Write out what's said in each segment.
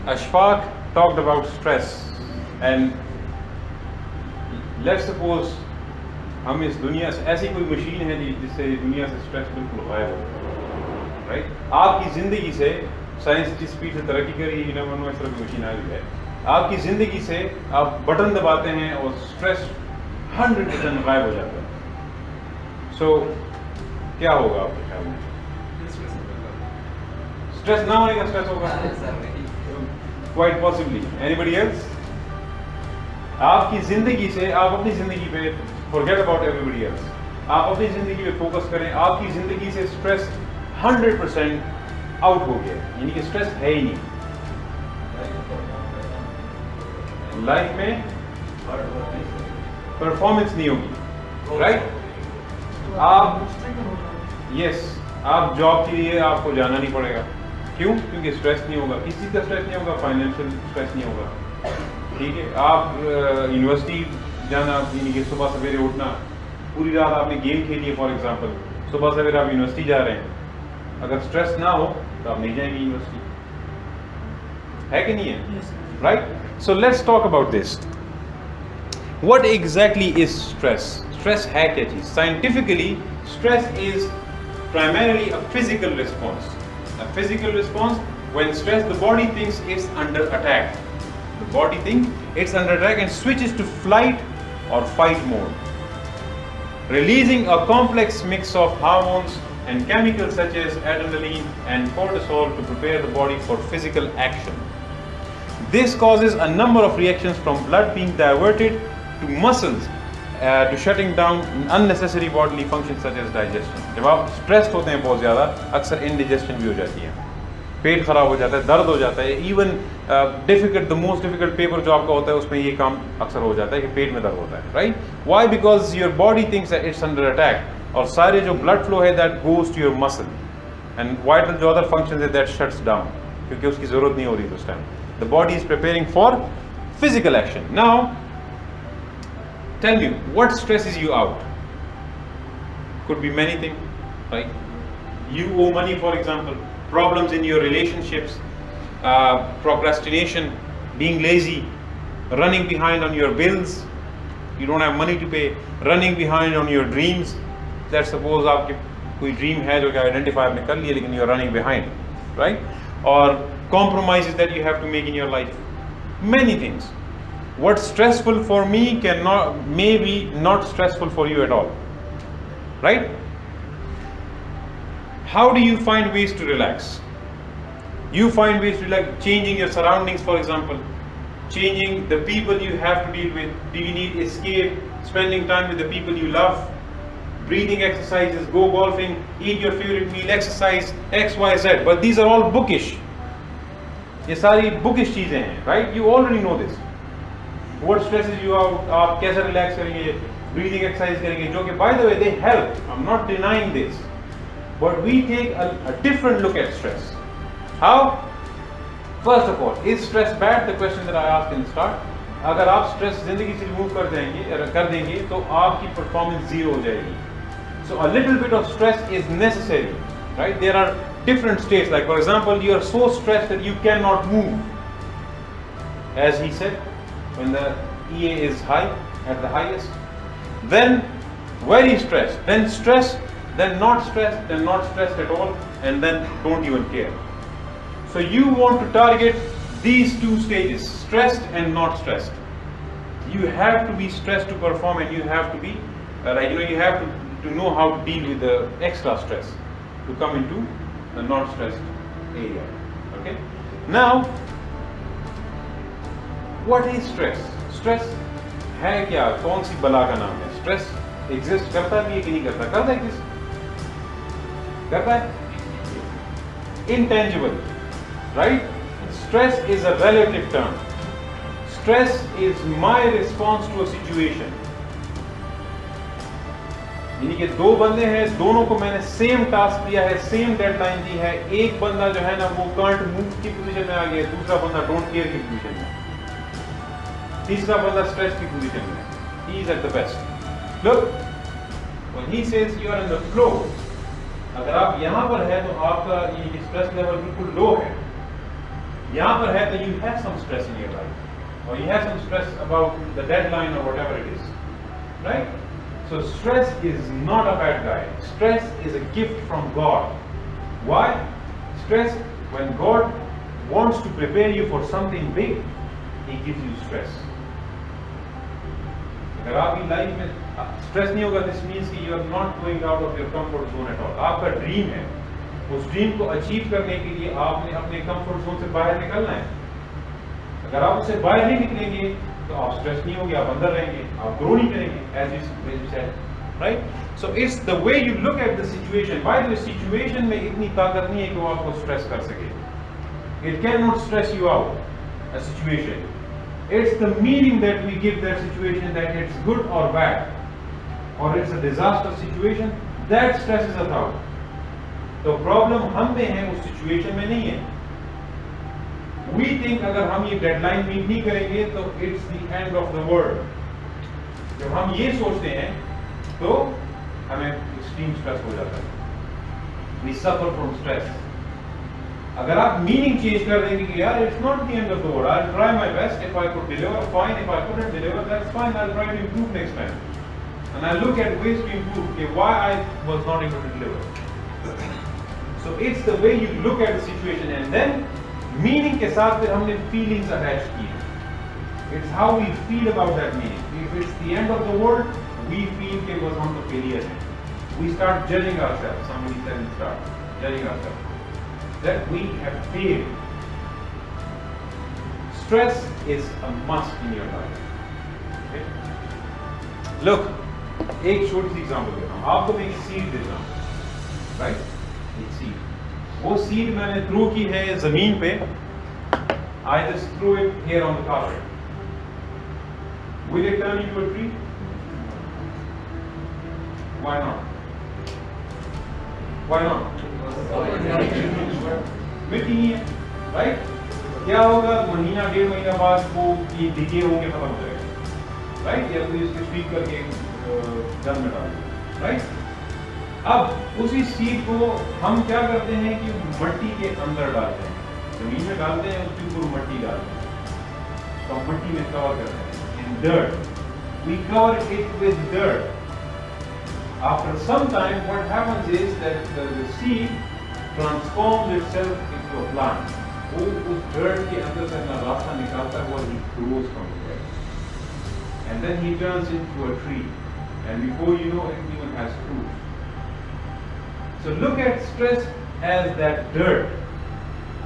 Ashfaq talked about stress, and let's suppose हम इस दुनिया से ऐसी कोई मशीन है जिससे दुनिया से स्ट्रेस बिल्कुल गायब हो, राइट? आपकी ज़िंदगी से साइंस जिस स्पीड से तरक्की कर रही है, इस तरह की मशीन आ रही है, आपकी ज़िंदगी से आप बटन दबाते हैं और स्ट्रेस 100% गायब हो जाता है। सो क्या होगा आपके ख्याल में? स्ट्रेस ना होने का स्ट्रेस होगा, क्वाइट पॉसिबली। Anybody else? आपकी ज़िंदगी से, आप अपनी ज़िंदगी पे, फॉरगेट अबाउट एवरीबडी एल्स, आप अपनी ज़िंदगी पे फोकस करें। आपकी ज़िंदगी से स्ट्रेस 100% आउट हो गया, यानी कि स्ट्रेस है ही नहीं लाइफ में, परफॉर्मेंस नहीं होगी, राइट? आप आप जॉब के लिए आपको जाना नहीं पड़ेगा। क्यों? क्योंकि स्ट्रेस नहीं होगा, किसी चीज़ का स्ट्रेस नहीं होगा, फाइनेंशियल स्ट्रेस नहीं होगा, ठीक है? आप यूनिवर्सिटी जाना, यानी कि सुबह सवेरे उठना, पूरी रात आपने गेम खेली है फॉर एग्जांपल, सुबह सवेरे आप यूनिवर्सिटी जा रहे हैं, अगर स्ट्रेस ना हो तो आप नहीं जाएंगे यूनिवर्सिटी, है कि नहीं है? Right? So let's talk about this. What exactly is stress? Stress है क्या चीज? Scientifically stress is primarily a physical response. A physical response, when stressed, the body thinks it's under attack. The body thinks it's under attack and switches to flight or fight mode, releasing a complex mix of hormones and chemicals such as adrenaline and cortisol to prepare the body for physical action. This causes a number of reactions, from blood being diverted to muscles to shutting down unnecessary bodily functions such as digestion. जब आप stressed होते हैं बहुत ज़्यादा, अक्सर indigestion भी हो जाती है, पेट खराब हो जाता है, दर्द हो जाता है, even the most difficult paper जो आपका होता है उसमें ये काम अक्सर हो जाता है कि पेट में दर्द होता है, right? Why? Because your body thinks that it's under attack, और सारे जो ब्लड फ्लो है that goes to your muscle, and vital जो अदर फंक्शन है दैट शट्स डाउन, क्योंकि उसकी ज़रूरत नहीं हो रही उस time. The body is preparing for physical action. Now tell me, what stresses you out? Could be many things, right? You owe money, for example, problems in your relationships, procrastination, being lazy, running behind on your bills, you don't have money to pay, running behind on your dreams. Let's suppose आपके कोई dream है जो कि identify आपने कर लिया लेकिन you're running behind, right? Or compromises that you have to make in your life. Many things. What's stressful for me may be not stressful for you at all, right? How do you find ways to relax? You find ways to relax, changing your surroundings, for example, changing the people you have to deal with. Do you need escape? Spending time with the people you love, breathing exercises, go golfing, eat your favorite meal, exercise, X, Y, Z. But these are all bookish. ये सारी bookish चीजें हैं, right? You already know this. What stresses you out? आप कैसे relax करेंगे? Breathing exercise करेंगे, जो कि by the way they help, I am not denying this, but we take a different look at stress. How? First of all, is stress bad? The question that I asked in start. अगर आप stress जिंदगी से remove कर देंगे तो आपकी performance zero हो जाएगी. So a little bit of stress is necessary, right? There are different states, like for example, you are so stressed that you cannot move, as he said, when the EA is high, at the highest, then very stressed, then stressed, then not stressed, then not stressed at all, and then don't even care. So you want to target these two stages, stressed and not stressed. You have to be stressed to perform, and you have to be you have to know how to deal with the extra stress to come into the not stressed area. Okay? Now, what is stress? Stress है क्या? कौन सी बला का नाम है? Stress exist करता भी है कि नहीं करता? करता है, exist करता है? Intangible, right? Stress is a relative term. Stress is my response to a situation. यानी कि दो बंदे हैं, दोनों को मैंने सेम टास्क दिया है, सेम डेडलाइन दी है. एक बंदा जो है ना वो कांट मूव की पोजीशन में आ गया, दूसरा बंदा डोंट केयर की पोजीशन में, तीसरा बंदा स्ट्रेस की पोजीशन में. He is at the best. Look, when he says you are in the flow, अगर आप यहां पर है तो आपका ये स्ट्रेस लेवल बिल्कुल लो है. यहाँ पर है that you have some stress in your life, or you have some stress about the deadline or whatever it is, right? So stress is not a bad guy. Stress is a gift from God. Why? Stress, when God wants to prepare you for something big, He gives you stress. अगर आपकी life में stress नहीं होगा, this means कि you are not going out of your comfort zone at all. आपका dream है, उस dream को अचीव करने के लिए आपने अपने कंफर्ट जोन से बाहर निकलना है. अगर आप उससे बाहर नहीं निकलेंगे तो आप स्ट्रेस नहीं होंगे, आप अंदर रहेंगे, आप ग्रो नहीं करेंगे, as you said, right? So it's the way you look at the situation. By the way, situation में इतनी ताकत नहीं है कि वो आपको स्ट्रेस कर सके. It can not stress you out a situation. It's the meaning that we give that situation, that it's good or bad, or it's a disaster situation, that stresses us out. तो problem हम में है, उस situation में नहीं है. We think अगर हम ये deadline meet नहीं करेंगे तो it's the end of the world. जब हम ये सोचते हैं तो हमें extreme stress हो जाता है. We suffer from stress. अगर आप मीनिंग चेंज कर देंगे कि यार it's not the end of the world, I will try my best, if I could deliver fine, if I couldn't deliver that's fine, I will try to improve next time, and I look at ways to improve कि why I was not able to deliver. So it's the way you look at the situation, and then meaning के साथ फिर हमने feelings attach की. It's how we feel about that meaning. If it's the end of the world, we feel कि बस हम तो failure हैं. We start judging ourself. Somebody said we start judging ourself that we have failed. Stress is a must in your life. Okay? Look, एक छोटी सी example देता हूँ आपको. मैं एक सीड देता हूँ, राइट? एक सीड, वो सीड मैंने थ्रो की है जमीन पे. I just threw it here on the carpet. Will it turn into a tree? Why not? Why not? मिट्टी नहीं है, राइट? क्या होगा, महीना डेढ़ महीना बाद वो डिके होके खत्म हो जाएगा, राइट? या कोई इसको स्पीक करके जल में डाल, राइट? अब उसी सीड को हम क्या करते हैं कि मट्टी के अंदर डालते हैं, जमीन में डालते हैं, उसके ऊपर मट्टी डालते हैं, तो हम मट्टी में कवर करते हैं in dirt. We cover it with dirt. After some time, what happens is that the seed transforms itself into a plant. वो उस dirt के अंदर से अपना रास्ता निकालता हुआ he grows from there, and then he turns into a tree, and before you know it, even has fruit. So look at stress as that dirt.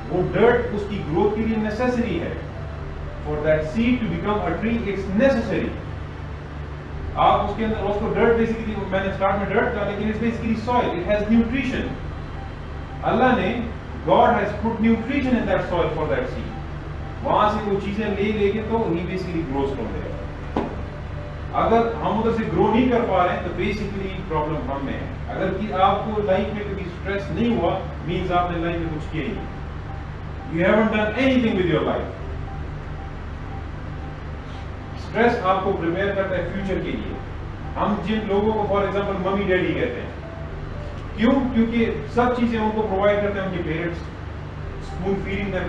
वो dirt उसकी growth के लिए necessary है. For that seed to become a tree, it's necessary. आप उसके अंदर उसको dirt, basically मैंने स्टार्ट में डर्ट कहा, लेकिन it's basically soil. It has nutrition. Allah ने, God has put nutrition in that soil for that seed. वहां से वो चीजें ले लेके तो ही बेसिकली ग्रोस फ्रॉम देयर. अगर हम उधर से ग्रो नहीं कर पा रहे हैं तो बेसिकली प्रॉब्लम हम में है. अगर कि आपको लाइफ में कभी स्ट्रेस नहीं हुआ, मींस आपने लाइफ में कुछ किया ही नहीं. You haven't done anything with your life. Stress आपको प्रिपेयर करता है फ्यूचर के लिए. हम जिन लोगों को फॉर एग्जांपल मम्मी डैडी कहते हैं, क्यों? क्योंकि सब चीजें उनको प्रोवाइड करते हैं उनके parents. Spoon feeding them,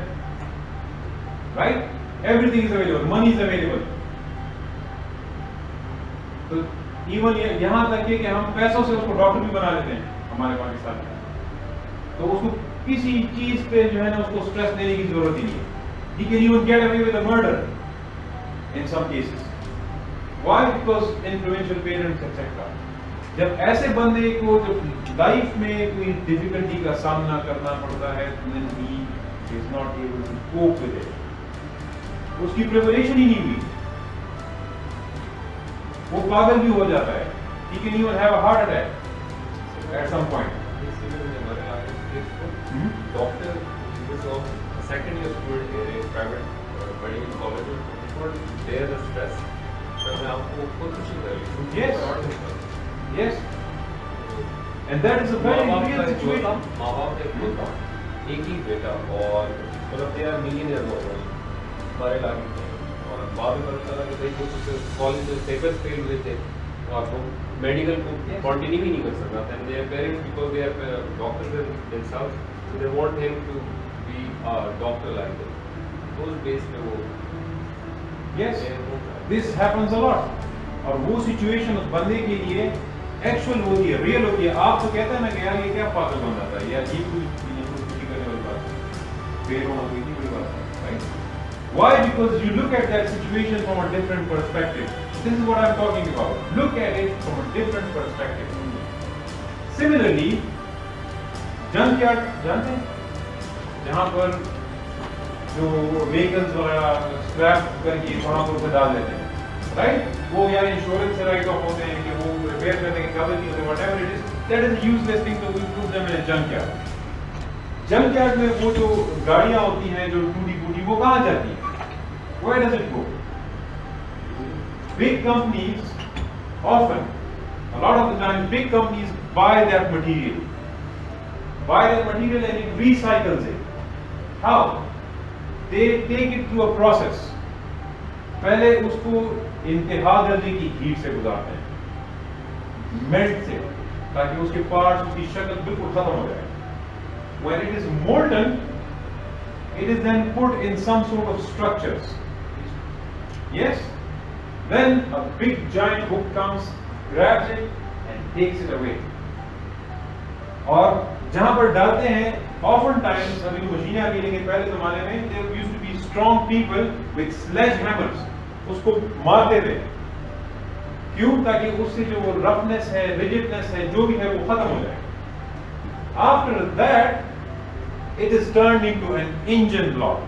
right? Everything is available, money is available. तो इवन यहां तक कि हम पैसों से उसको डॉक्टर भी बना लेते हैं हमारे पाकिस्तान में. तो उसको किसी चीज पे जो है ना उसको स्ट्रेस देने की जरूरत ही नहीं है. He can even get away with a murder in some cases. Why? Because influential parents etc. जब ऐसे बंदे को जब लाइफ में कोई डिफिकल्टी का सामना करना पड़ता है, then he is not able to cope with it. उसकी प्रिपरेशन ही नहीं हुई, वो पागल भी हो जाता है. He can even have a heart attack at some point. Doctor, he was a second year student in a private medical college. Bear the stress. मैं आपको खुद कुछ नहीं. Yes. And that is a very real situation. माँ बाप ने खुद था, एक ही बेटा, और मतलब they are millionaire लोग हमारे इलाके में. और बाद में पता चला कि भाई कुछ कॉलेज में पेपर्स फेल हुए थे और वो मेडिकल को कंटिन्यू भी नहीं कर सकता था. And their parents, because they are doctors themselves, so they want him to be a doctor like them. those days पे वो Yes, this happens a lot. और वो सिचुएशन उस बंदे के लिए एक्चुअल होती है, रियल होती है। आप तो कहते हैं ना कि यार ये क्या पागल बंदा था, या ये कोई खुशी करने वाली बात है, फेल होना कोई इतनी बड़ी बात है, right? Why? Because you look at that situation from a different perspective. This is what I'm talking about. Look at it from a different perspective. Similarly, junkyard जानते हैं, जहाँ पर जो vehicles वगैरह स्क्रैप करके वहाँ पर उसे डाल देते हैं, राइट? वो यार इंश्योरेंस से राइट ऑफ होते हैं कि वो रिपेयर करने की काबिल नहीं होते, whatever it is, that is useless thing, तो we put them in junkyard. Junkyard में वो जो गाड़ियां होती हैं जो टूटी फूटी, वो कहाँ जाती हैं? Where does it go? Big companies often, a lot of the time, big companies buy that material and it recycles it. How? They take it through a process. पहले उसको इंतहा दर्जे की हीट से गुजारते हैं, मेल्ट से, ताकि उसके पार्ट्स, उसकी शक्ल बिल्कुल खत्म हो जाए। When it is molten, it is then put in some sort of structures. Yes? Then a big giant hook comes, grabs it and takes it away. और जहां पर डालते हैं, often times, अभी मशीनें आ गई, लेकिन पहले ज़माने में there used to be strong people with sledgehammers, उसको मारते थे। क्यों? ताकि उससे जो रफनेस है, रिजिडनेस है, जो भी है, वो खत्म हो जाए। After that, it is turned into an engine block.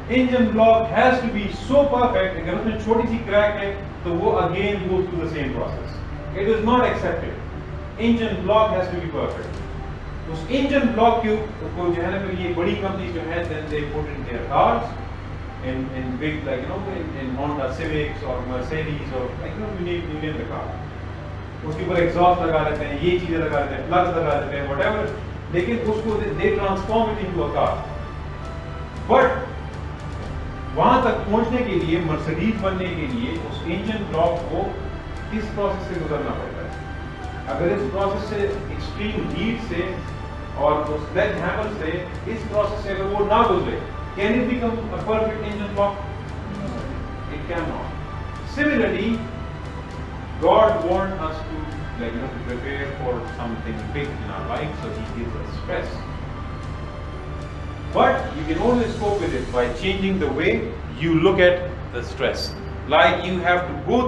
Engine block has to be so perfect, अगर उसमें छोटी सी क्रैक है तो वो again goes through the same process. It is not accepted. Engine block has to be perfect. उस engine block को जो है ना, फिर ये बड़ी कंपनी जो है, then they put in their cars, in big, like in Honda Civics or Mercedes or like you name the car. उसके ऊपर एग्जॉस्ट लगा देते हैं, ये चीजें लगा देते हैं, प्लग्स लगा देते हैं, whatever. लेकिन उसको they transform it into a car. But वहां तक पहुंचने के लिए, मर्सिडीज बनने के लिए, उस इंजन ब्लॉक को इस प्रोसेस से गुजरना पड़ता है। अगर इस प्रोसेस से, एक्सट्रीम हीट से और उस स्लेज हैमर से, इस प्रोसेस से अगर वो ना गुजरे, can it become a perfect engine block? It can not. Similarly, God want us to to prepare for something big in our life, so He gives us stress. But you can always cope with it by changing the way you look at the stress. Like you have to go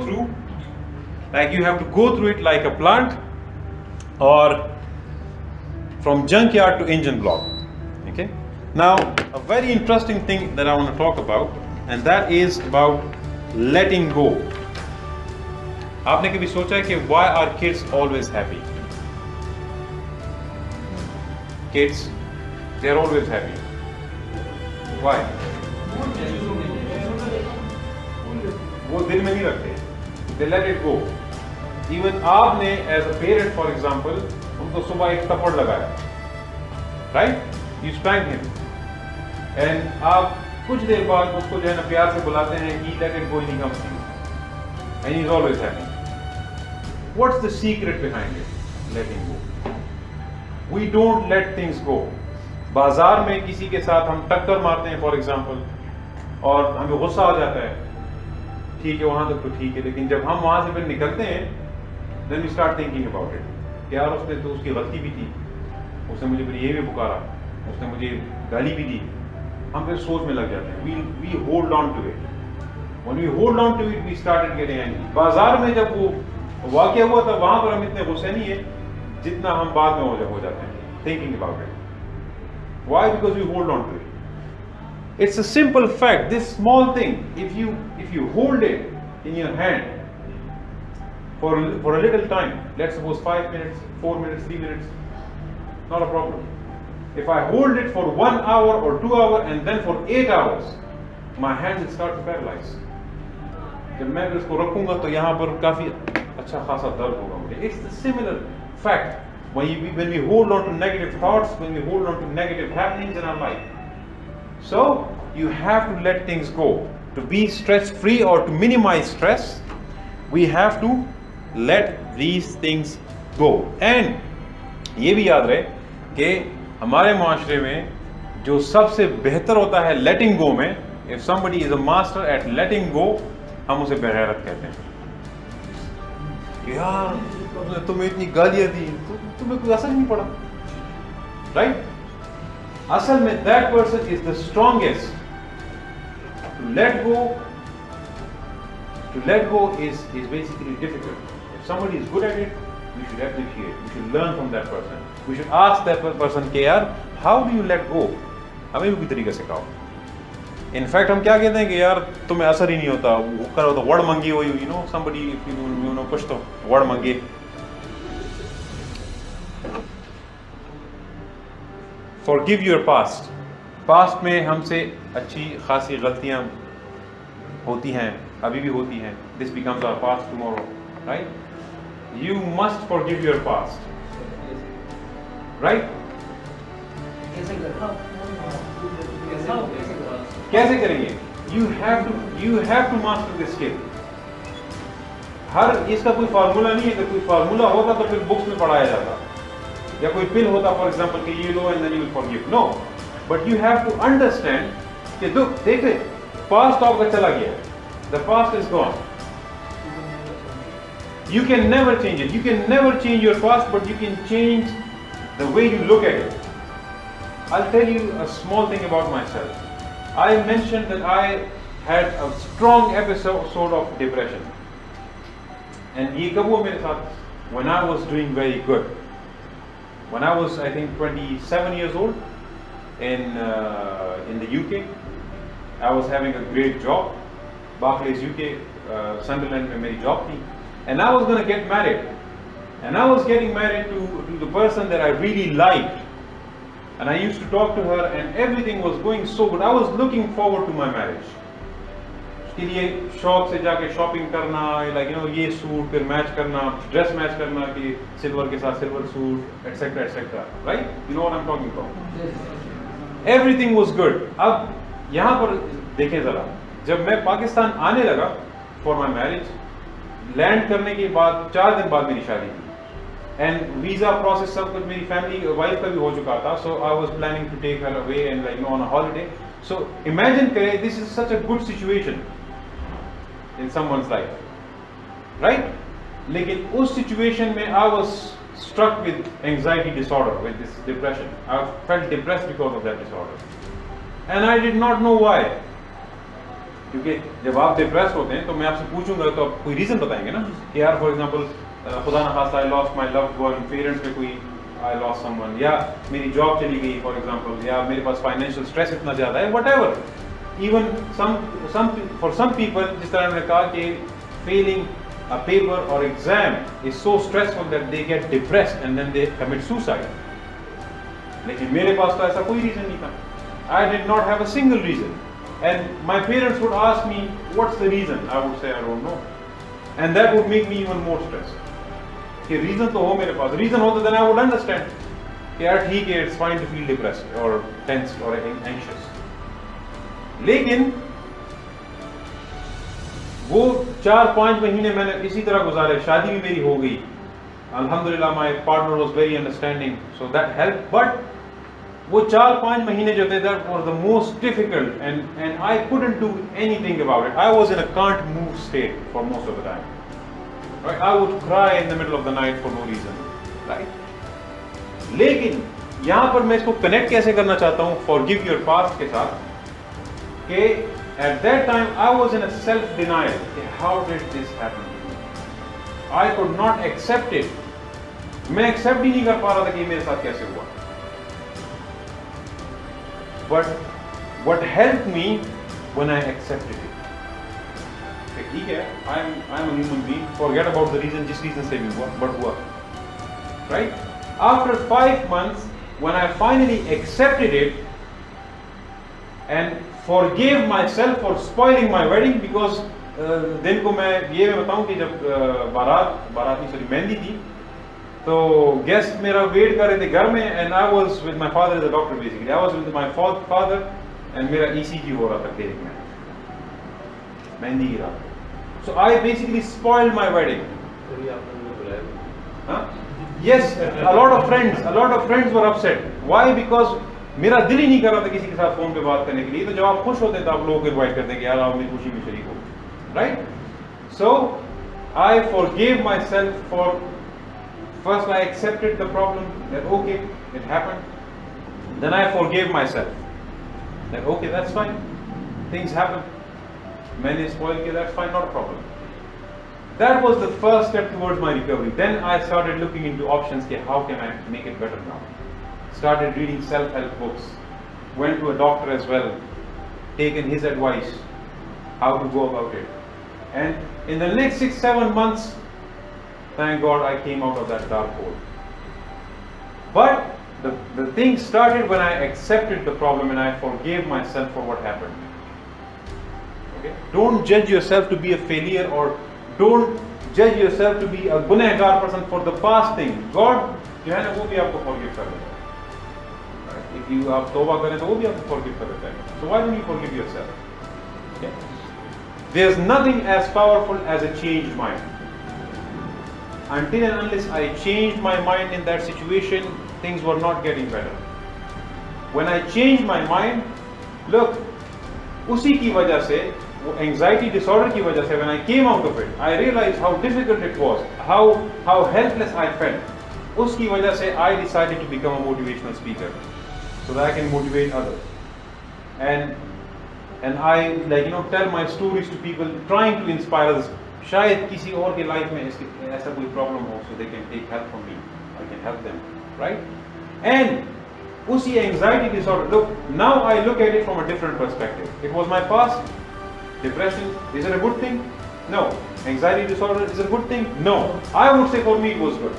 through it like a plant, or from junkyard to engine block. Okay. Now, a very interesting thing that I want to talk about, and that is about letting go. आपने कभी सोचा है कि why are kids always happy? Kids, they are always happy. Why? वो दिल में नहीं रखते, they let it go. Even आपने as a parent, for example, उनको सुबह एक थप्पड़ लगाया, right? You spank him, and आप कुछ देर बाद उसको जो है ना प्यार से बुलाते हैं, he let it go and he comes to you, and he's always happy. What's the secret behind it? Letting go. We don't let things go. बाजार में किसी के साथ हम टक्कर मारते हैं, फॉर एग्जाम्पल, और हमें गुस्सा आ जाता है, ठीक है, वहां तक तो ठीक है, लेकिन जब हम वहां से फिर निकलते हैं, then we start thinking about it. यार उसने तो, उसकी गलती भी थी, उसने मुझे फिर ये भी पुकारा, उसने मुझे गाली भी दी, हम फिर सोच में लग जाते हैं. We hold on to it. When we hold on to it, we started getting angry. बाजार में जब वो वाकया हुआ था, वहां पर हम इतने गुस्से नहीं है जितना हम बाद में हो जाते हैं, thinking about it. Why? Because we hold on to it. It's a simple fact. This small thing, if you hold it in your hand for a little time, let's suppose 5 minutes, 4 minutes, 3 minutes, not a problem. If I hold it for 1 hour or 2 hours and then for 8 hours, my hands will start to paralyze. जब मैं इसको रखूंगा तो यहाँ पर काफी अच्छा खासा दर्द होगा मुझे. It's the similar fact. When we hold on to negative thoughts, when we hold on to negative happenings in our life. So, you have to let things go. To be stress-free or to minimize stress, we have to let these things go. And ये भी याद रहे कि हमारे माशरे में जो सबसे बेहतर होता है letting go में, If somebody is a master at letting go, हम उसे बेगैरत कहते हैं। यार तुम्हें इतनी गालियां दी, तुम्हें कोई असर नहीं पड़ा, राइट? असल में that person is the strongest. To let go is basically difficult. If somebody is good at it, we should appreciate, we should learn from that person. We should ask that person कि यार how do you let go? हमें भी तरीके से कहो। In fact हम क्या कहते हैं कि यार तुम्हें असर ही नहीं होता, वो करो तो वर्ड मंगी हो, you know somebody if you know कुछ तो वर्ड मंगे। Forgive your past. पास्ट में हमसे अच्छी खासी गलतियां होती हैं, अभी भी होती हैं। This becomes our past tomorrow, right? You must forgive your past, right? कैसे करेंगे? You have to master this skill. हर इसका कोई फार्मूला नहीं है। अगर कोई फार्मूला होता तो फिर बुक्स में पढ़ाया जाता, या कोई पिल होता फॉर एग्जाम्पल कि you know and then you will forgive. No, but you have to understand कि देख ले, पास्ट आपका चला गया, the past is gone. You can never change it. You can never change your past, but you can change the way you look at it. I'll tell you a small thing about myself. I mentioned that I had a strong episode of depression. And ये कब हुआ मेरे साथ? When I was doing very good. When I was, I think, 27 years old in the UK. I was having a great job. Barclays UK, Sunderland में मेरी job थी. And I was going to get married. And I was getting married to the person that I really liked. And I used to talk to her and everything was going so good. I was looking forward to my marriage. उसके लिए शौक से जाके shopping करना, like you know, ये suit फिर match करना, dress match करना कि सिल्वर के साथ silver suit, etc etc, right? You know what I'm talking about? Everything was good. अब यहाँ पर देखें जरा, जब मैं पाकिस्तान आने लगा for my marriage, लैंड करने के बाद 4 दिन बाद मेरी शादी थी। एंड वीजा प्रोसेस सब कुछ मेरी फैमिली वाइफ का भी हो चुका था, so I was planning to take her away and like on a holiday. So imagine करें, this is such a good situation in someone's life, right? लेकिन उस सिचुएशन में I was struck with anxiety disorder, with this depression. I felt depressed because of that disorder and I did not know why. क्योंकि जब आप depress होते हैं तो मैं आपसे पूछूंगा तो आप कोई रीजन बताएंगे ना कि यार फॉर एग्जांपल खुदा न खास्ता I lost my loved one, parents में कोई आई लॉस्ट समवन, या मेरी जॉब चली गई फॉर एग्जांपल, या मेरे पास फाइनेंशियल स्ट्रेस इतना ज्यादा है, whatever. Even for some people, जिस तरह मैंने कहा कि फेलिंग अ पेपर और exam is so stressful that they get depressed and then they commit suicide. लेकिन मेरे पास तो ऐसा कोई रीजन नहीं था। I did not have a single reason. And my parents would ask me, what's the reason? I would say, I don't know. And that would make me even more stressed. कि reason तो हो मेरे पास, reason होता then I would understand कि यार ठीक है, it's fine to feel depressed or tensed or anxious. लेकिन वो 4-5 महीने मैंने इसी तरह गुजारे। शादी भी मेरी हो गई, अल्हम्दुलिल्लाह my partner was very understanding, so that helped. But वो 4-5 महीने जो थे, that was the most difficult, and I couldn't do anything about it. I was in a can't move state for most of the time. Right? I would cry in the middle of the night for no reason. Right? लेकिन यहाँ पर मैं इसको connect कैसे करना चाहता हूँ forgive your past के साथ, कि at that time I was in a self denial. How did this happen to me? I could not accept it. मैं accept ही नहीं कर पा रहा था कि मेरे साथ कैसे हुआ। But what helped me when I accepted it. ठीक है, I'm a human being. Forget about the reason, जिस reason से भी हुआ, but हुआ. Right? After 5 months, when I finally accepted it and forgave myself for spoiling my wedding, because दिन को मैं बताऊं कि जब बारात की मेहंदी थी, तो गेस्ट मेरा वेट कर रहे थे घर में, and I was with my father, the doctor basically. I was with my father and मेरा ईसीजी हो रहा था क्लिनिक में, मेहंदी की रात। So I basically spoiled my wedding. Yes, a lot of friends were upset. Why? Because मेरा दिल ही नहीं कर रहा था किसी के साथ फोन पे बात करने के लिए, तो जब आप खुश होते हैं तो आप लोगों को इन्वाइट करते हैं कि यार आप मेरी खुशी में शरीक हो, राइट? So I forgive my self for, first I accepted the problem that okay it happened, then I forgive my self that okay that's fine, things happen, मैंने स्पॉइल किया, that's fine, not a problem. That was the first step towards my recovery. Then I started looking into options. How can I make it better now? Started reading self-help books. Went to a doctor as well. Taken his advice. How to go about it. And in the next 6-7 months, thank God I came out of that dark hole. But the thing started when I accepted the problem and I forgave myself for what happened. Okay? Don't judge yourself to be a failure, or don't judge yourself to be a गुनहगार person for the past thing. God जो है ना वो भी आपको forgive कर देता है. If you आप तौबा करें तो वो भी आपको forgive कर देता है. So why don't you forgive yourself? Okay? There's nothing as powerful as a changed mind. Until and unless I changed my mind in that situation, things were not getting better. When I changed my mind, look, उसी की वजह से, वो anxiety disorder की वजह से, when I came out of it, I realized how difficult it was, how helpless I felt. उसकी वजह से I decided to become a motivational speaker so that I can motivate others. And I tell my stories to people, trying to inspire others. शायद किसी और के life में ऐसा कोई प्रॉब्लम हो, so they can take help from me, I can help them, right? And उसी anxiety disorder, look, now I look at it from a different perspective. It was my past. Depression, is it a good thing? No. Anxiety disorder, is it a good thing? No. I would say for me it was good.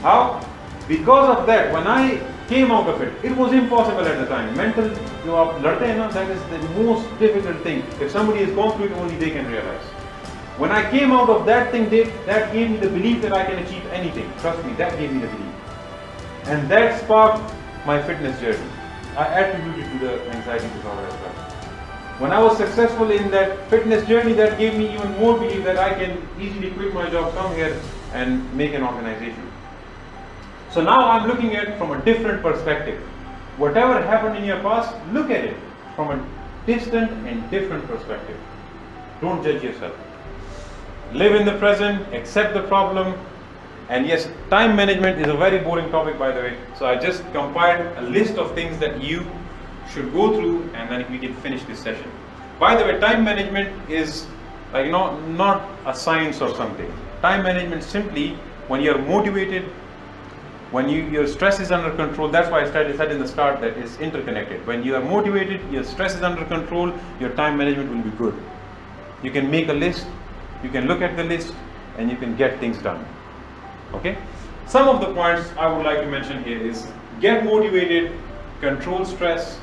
How? Because of that, when I came out of it, it was impossible at the time. Mental, जो आप लड़ते हैं ना, that is the most difficult thing. If somebody has gone through it, only they can realize. When I came out of that thing, that gave me the belief that I can achieve anything. Trust me, that gave me the belief. And that sparked my fitness journey. I attribute it to the anxiety disorder as well. When I was successful in that fitness journey, that gave me even more belief that I can easily quit my job, come here and make an organization. So now I'm looking at it from a different perspective. Whatever happened in your past, look at it from a distant and different perspective. Don't judge yourself. Live in the present, accept the problem. And yes, time management is a very boring topic, by the way. So I just compiled a list of things that you should go through, and then we can finish this session. By the way, time management is not a science or something. Time management simply when you're motivated, when your stress is under control. That's why I said in the start that it's interconnected. When you are motivated, your stress is under control, your time management will be good. You can make a list, you can look at the list, and you can get things done. Okay? Some of the points I would like to mention here is get motivated, control stress.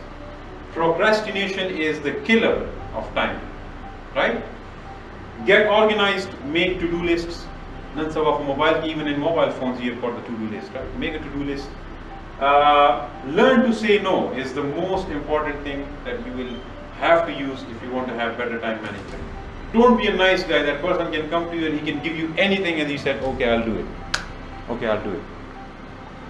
Procrastination is the killer of time, right? Get organized, make to-do lists. None of mobile, even in mobile phones, you've got the to-do list, right? Make a to-do list. Learn to say no is the most important thing that you will have to use if you want to have better time management. Don't be a nice guy. That person can come to you and he can give you anything and he said, okay, I'll do it. Okay, I'll do it.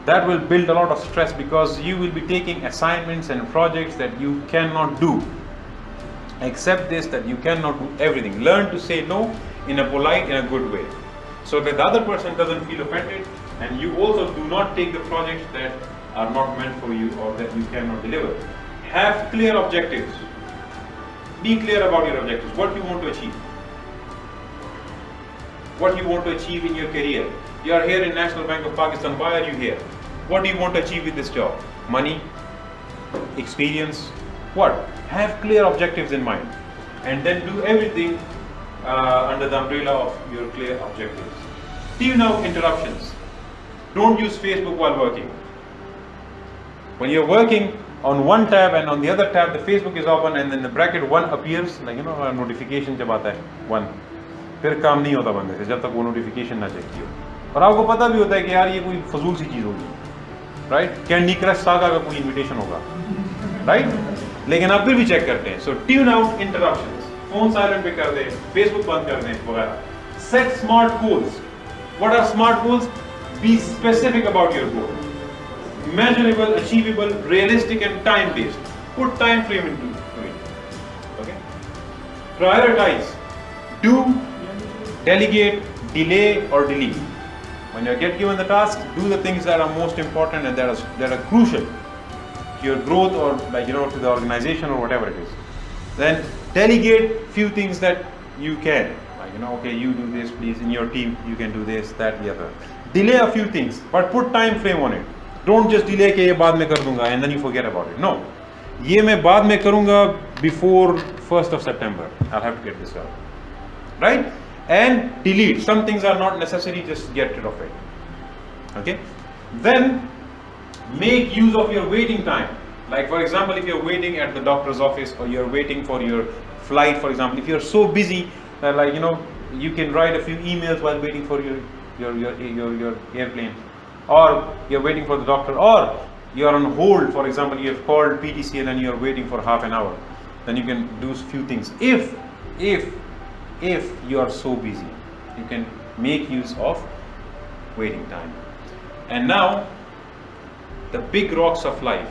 That will build a lot of stress because you will be taking assignments and projects that you cannot do. Accept this, that you cannot do everything. Learn to say no in a polite and a good way, so that the other person doesn't feel offended, and you also do not take the projects that are not meant for you or that you cannot deliver. Have clear objectives. Be clear about your objectives. What you want to achieve. What you want to achieve in your career. You are here in National Bank of Pakistan. Why are you here? What do you want to achieve with this job? Money? Experience? What? Have clear objectives in mind. And then do everything under the umbrella of your clear objectives. Tune out interruptions. Don't use Facebook while working. When you're working on one tab and on the other tab, the Facebook is open and then the bracket 1 appears, like a notification जब आता है 1. फिर काम नहीं होता बंदे से जब तक वो नोटिफिकेशन ना चेक की हो. और आपको पता भी होता है कि यार ये कोई फजूल सी चीज़ होगी, राइट? कैंडी क्रश सागा का कोई इन्विटेशन होगा, राइट? लेकिन आप फिर भी चेक करते हैं. So tune out interruptions, phone silent पे कर दें, फेसबुक बंद कर दें वगैरह. Set smart goals. What are smart goals? Be specific about your goal. measurable, achievable, realistic, and time-based. Put time frame into it. Okay. Prioritize. Do, delegate, delay, or delete. When you get given the task, do the things that are most important and that are crucial to your growth or to the organization or whatever it is. Then delegate few things that you can. Okay, you do this, please. In your team, you can do this, that, the other. Delay a few things, but put time frame on it. Don't just delay कि ये बाद में कर दूंगा and then you forget about it. No, ये मैं बाद में करूंगा before 1st of September. I'll have to get this done. Right? And delete. Some things are not necessary, just get rid of it. Okay? Then make use of your waiting time. Like for example, if you're waiting at the doctor's office or you're waiting for your flight, for example, if you're so busy that you can write a few emails while waiting for your airplane, or you're waiting for the doctor, or you're on hold, for example, you have called PTCL and you're waiting for half an hour, then you can do a few things. If you are so busy, you can make use of waiting time. And now, the big rocks of life.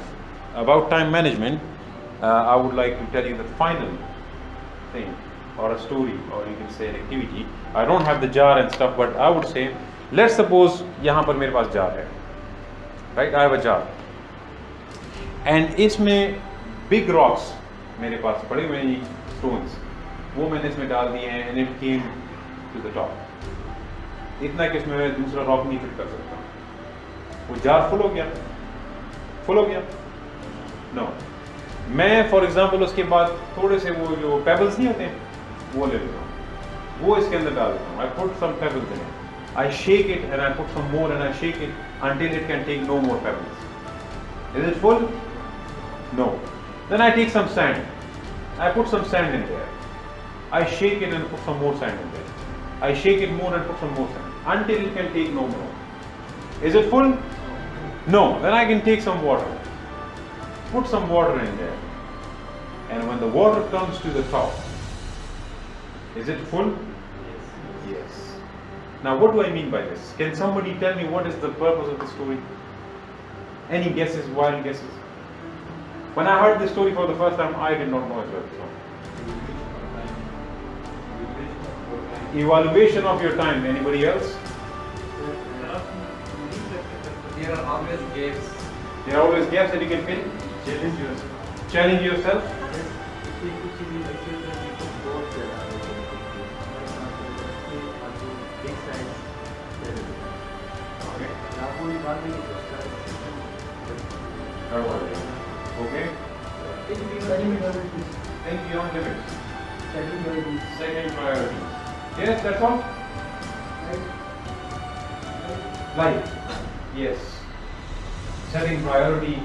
About time management, I would like to tell you the final thing, or a story, or you can say an activity. I don't have the jar and stuff, but I would say, let's suppose यहाँ पर मेरे पास jar है, right? I have a jar, and इसमें big rocks मेरे पास पड़े हुए हैं, stones, वो मैंने इसमें डाल दिए हैं, and it came to the top. इतना कि इसमें मैं दूसरा rock नहीं fit कर सकता. वो jar full हो गया? No. मैं for example उसके बाद थोड़े से वो जो pebbles नहीं होते हैं, वो ले लेता हूँ, वो इसके अंदर डाल देता हूँ. I put some pebbles in it. I shake it and I put some more and I shake it until it can take no more pebbles. Is it full? No. Then I take some sand. I put some sand in there. I shake it and put some more sand in there. I shake it more and put some more sand until it can take no more. Is it full? No. Then I can take some water. Put some water in there. And when the water comes to the top, is it full? Yes. Now what do I mean by this? Can somebody tell me what is the purpose of the story? Any guesses, wild guesses? When I heard this story for the first time, I did not know as well. So. Evaluation of your time. Anybody else? There are always gaps. There are always gaps that you can fill. Challenge yourself. Okay. Think beyond limits. Second priority. Yes, that's all. Life. Yes. Setting priority.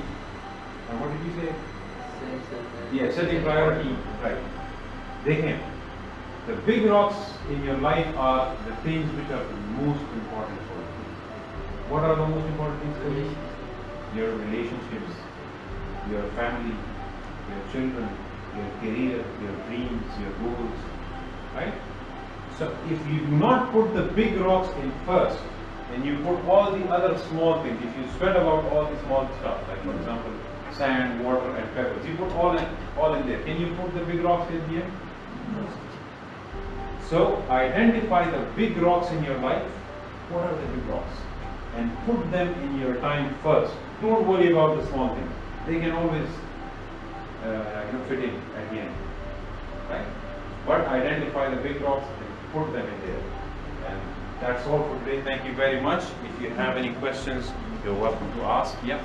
And what did you say? Yeah, setting priority. Right. Dekhen, the big rocks in your life are the things which are the most important for you. What are the most important things for you? Your relationships, your family, your children, your career, your dreams, your goals, right? So if you do not put the big rocks in first, and you put all the other small things, if you spread about all the small stuff, like for example, sand, water and pebbles, you put all in there. Can you put the big rocks in here? No. So identify the big rocks in your life. What are the big rocks? And put them in your time first. Don't worry about the small things. They can always fit in at the end. Right? But identify the big rocks and put them in there. And that's all for today. Thank you very much. If you have any questions, you're welcome to ask. Yeah.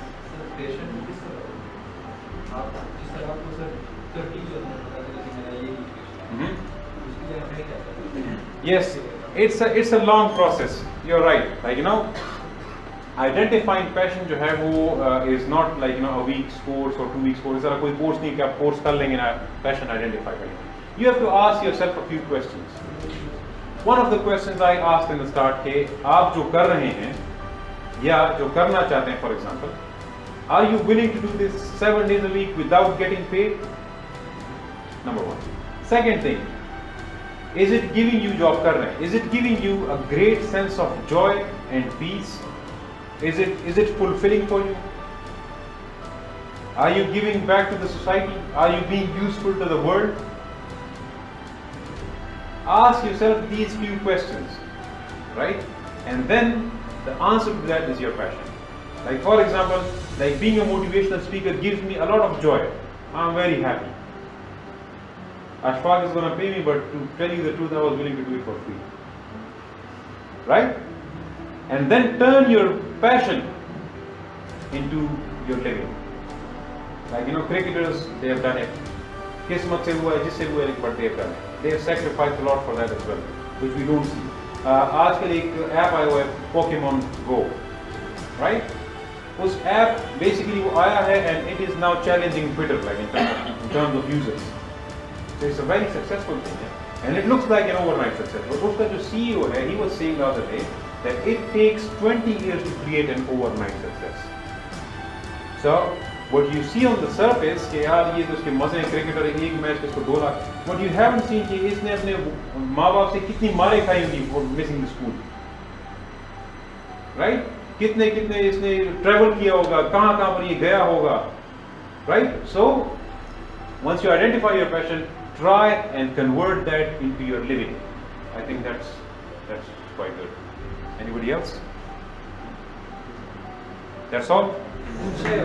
Yes, it's a long process. You're right. Identifying passion जो है वो is not like a week's course or 2 weeks course. इस तरह कोई course नहीं कि आप course कर लेंगे ना passion identify करेंगे. You have to ask yourself a few questions. One of the questions I asked in the start कि आप जो कर रहे हैं या जो करना चाहते हैं, for example, are you willing to do this 7 days a week without getting paid? Number one. Second thing, is it giving you job कर रहे हैं? Is it giving you a great sense of joy and peace? Is it fulfilling for you? Are you giving back to the society? Are you being useful to the world? Ask yourself these few questions, right? And then the answer to that is your passion. Like for example, like being a motivational speaker gives me a lot of joy. I'm very happy. Ashfaq is going to pay me, but to tell you the truth, I was willing to do it for free. Right? And then turn your passion into your living. Like cricketers, they have done it. Kismat se hua hai, jisse hua hai, but they have done it. They have sacrificed a lot for that as well, which we don't see. आजकल एक app आया हुआ है Pokemon Go, right? उस app basically वो आया है and it is now challenging Twitter, like in terms of users. So it's a very successful thing, and it looks like an overnight success. But उसका जो CEO है, he was saying the other day that it takes 20 years to create an overnight success. So what you see on the surface कि यार ये तो उसके मजे cricketer एक मैच पे इसको 2 lakh. What you haven't seen कि इसने अपने माँ बाप से कितनी मारे खाई होंगी for missing the school, right? कितने इसने ट्रैवल किया होगा, कहाँ पर ये गया होगा, right? So once you identify your passion, try and convert that into your living. I think that's quite good. Anybody else? That's all. Say,